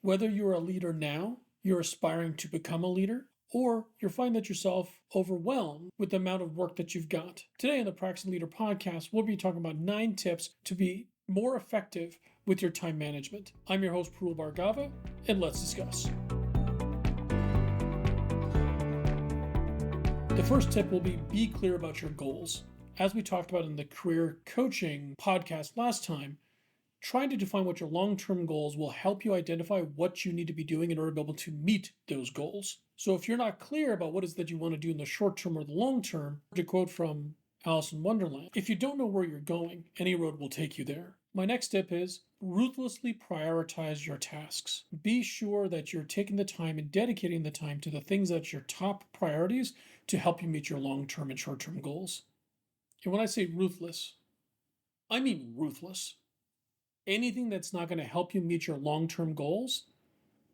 Whether you're a leader now, you're aspiring to become a leader, or you're finding that yourself overwhelmed with the amount of work that you've got. Today on the Practicing Leader podcast, we'll be talking about 9 tips to be more effective with your time management. I'm your host, Parul Bhargava, and let's discuss. The first tip will be clear about your goals. As we talked about in the career coaching podcast last time, trying to define what your long-term goals will help you identify what you need to be doing in order to be able to meet those goals. So if you're not clear about what it is that you want to do in the short term or the long term, to quote from Alice in Wonderland, if you don't know where you're going, any road will take you there. My next tip is ruthlessly prioritize your tasks. Be sure that you're taking the time and dedicating the time to the things that are your top priorities to help you meet your long-term and short-term goals. And when I say ruthless, I mean ruthless. Anything that's not going to help you meet your long-term goals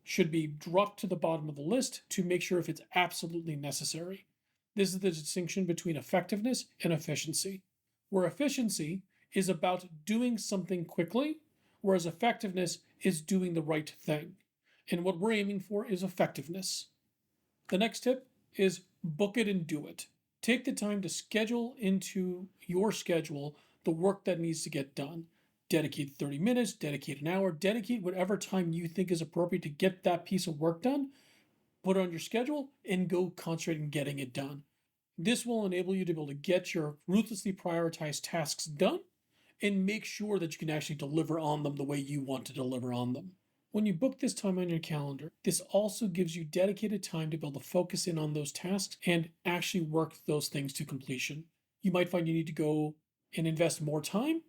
should be dropped to the bottom of the list to make sure if it's absolutely necessary. This is the distinction between effectiveness and efficiency, where efficiency is about doing something quickly, whereas effectiveness is doing the right thing. And what we're aiming for is effectiveness. The next tip is book it and do it. Take the time to schedule into your schedule the work that needs to get done. Dedicate 30 minutes, dedicate an hour, dedicate whatever time you think is appropriate to get that piece of work done. Put it on your schedule and go concentrate on getting it done. This will enable you to be able to get your ruthlessly prioritized tasks done and make sure that you can actually deliver on them the way you want to deliver on them. When you book this time on your calendar, this also gives you dedicated time to be able to focus in on those tasks and actually work those things to completion. You might find you need to go and invest more time.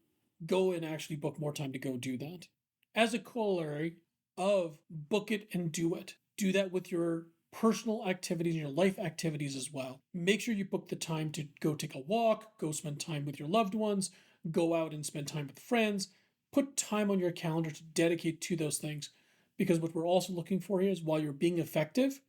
Go and actually book more time to go do that. As a corollary of book it and do that with your personal activities and your life activities as well. Make sure you book the time to go take a walk, go spend time with your loved ones, go out and spend time with friends. Put time on your calendar to dedicate to those things, because what we're also looking for here is, while you're being effective,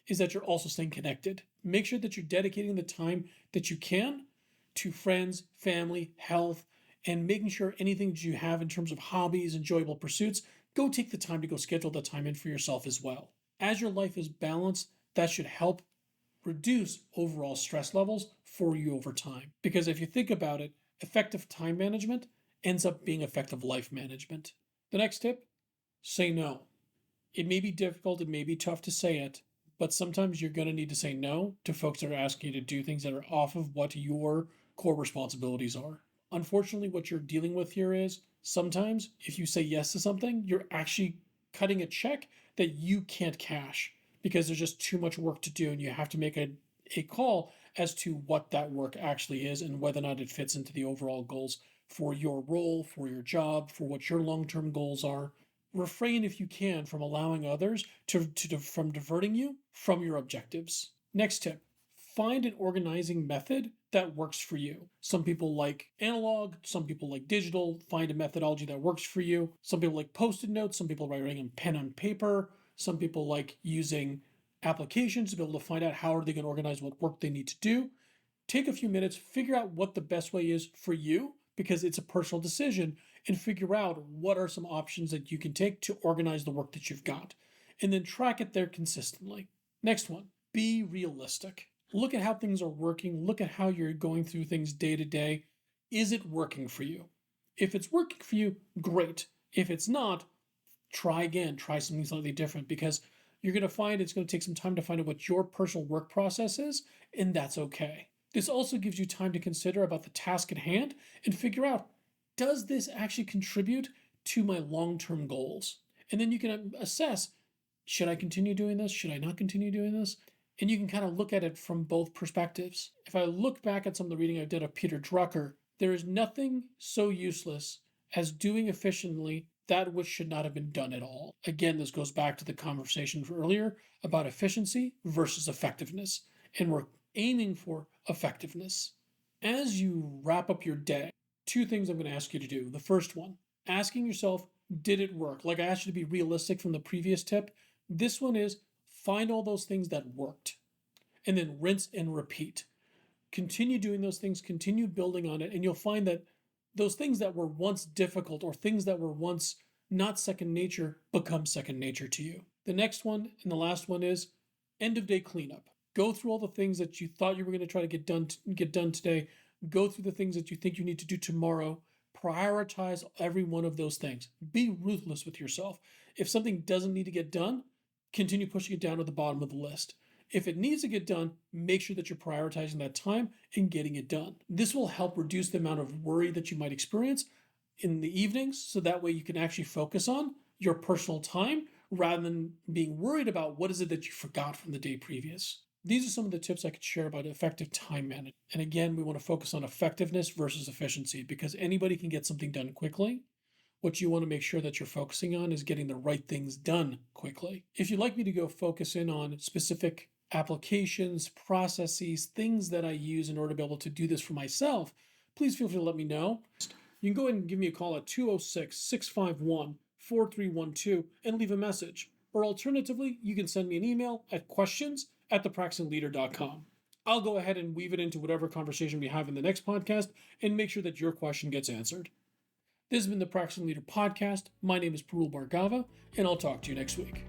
is that you're also staying connected. Make sure that you're dedicating the time that you can to friends, family, health, and making sure anything that you have in terms of hobbies, enjoyable pursuits, go take the time to go schedule the time in for yourself as well. As your life is balanced, that should help reduce overall stress levels for you over time. Because if you think about it, effective time management ends up being effective life management. The next tip, say no. It may be difficult, it may be tough to say it, but sometimes you're going to need to say no to folks that are asking you to do things that are off of what your core responsibilities are. Unfortunately, what you're dealing with here is sometimes if you say yes to something, you're actually cutting a check that you can't cash because there's just too much work to do, and you have to make a call as to what that work actually is and whether or not it fits into the overall goals for your role, for your job, for what your long-term goals are. Refrain, if you can, from allowing others from diverting you from your objectives. Next tip, find an organizing method that works for you. Some people like analog, some people like digital. Find a methodology that works for you. Some people like post-it notes, some people writing on pen and paper, some people like using applications to be able to find out how are they going to organize what work they need to do. Take a few minutes, figure out what the best way is for you, because it's a personal decision, and figure out what are some options that you can take to organize the work that you've got, and then track it there consistently. Next one, be realistic. Look at how things are working. Look at how you're going through things day to day. Is it working for you? If it's working for you, great. If it's not, try again. Try something slightly different, because you're going to find it's going to take some time to find out what your personal work process is, and that's okay. This also gives you time to consider about the task at hand and figure out, does this actually contribute to my long-term goals? And then you can assess, should I continue doing this? Should I not continue doing this? And you can kind of look at it from both perspectives. If I look back at some of the reading I did of Peter Drucker, there is nothing so useless as doing efficiently that which should not have been done at all. Again, this goes back to the conversation earlier about efficiency versus effectiveness. And we're aiming for effectiveness. As you wrap up your day, 2 things I'm going to ask you to do. The first one, asking yourself, did it work? Like I asked you to be realistic from the previous tip. This one is find all those things that worked and then rinse and repeat. Continue doing those things, continue building on it, and you'll find that those things that were once difficult or things that were once not second nature, becomes second nature to you. The next one and the last one is end of day cleanup. Go through all the things that you thought you were going to try to get done today. Go through the things that you think you need to do tomorrow. Prioritize every one of those things. Be ruthless with yourself. If something doesn't need to get done, continue pushing it down to the bottom of the list. If it needs to get done, make sure that you're prioritizing that time and getting it done. This will help reduce the amount of worry that you might experience in the evenings, so that way you can actually focus on your personal time rather than being worried about what is it that you forgot from the day previous. These are some of the tips I could share about effective time management. And again, we want to focus on effectiveness versus efficiency, because anybody can get something done quickly. What you want to make sure that you're focusing on is getting the right things done quickly. If you'd like me to go focus in on specific applications, processes, things that I use in order to be able to do this for myself, please feel free to let me know. You can go ahead and give me a call at 206-651-4312 and leave a message. Or alternatively, you can send me an email at questions@thepracticingleader.com. I'll go ahead and weave it into whatever conversation we have in the next podcast and make sure that your question gets answered. This has been the Practicing Leader Podcast. My name is Parul Bhargava, and I'll talk to you next week.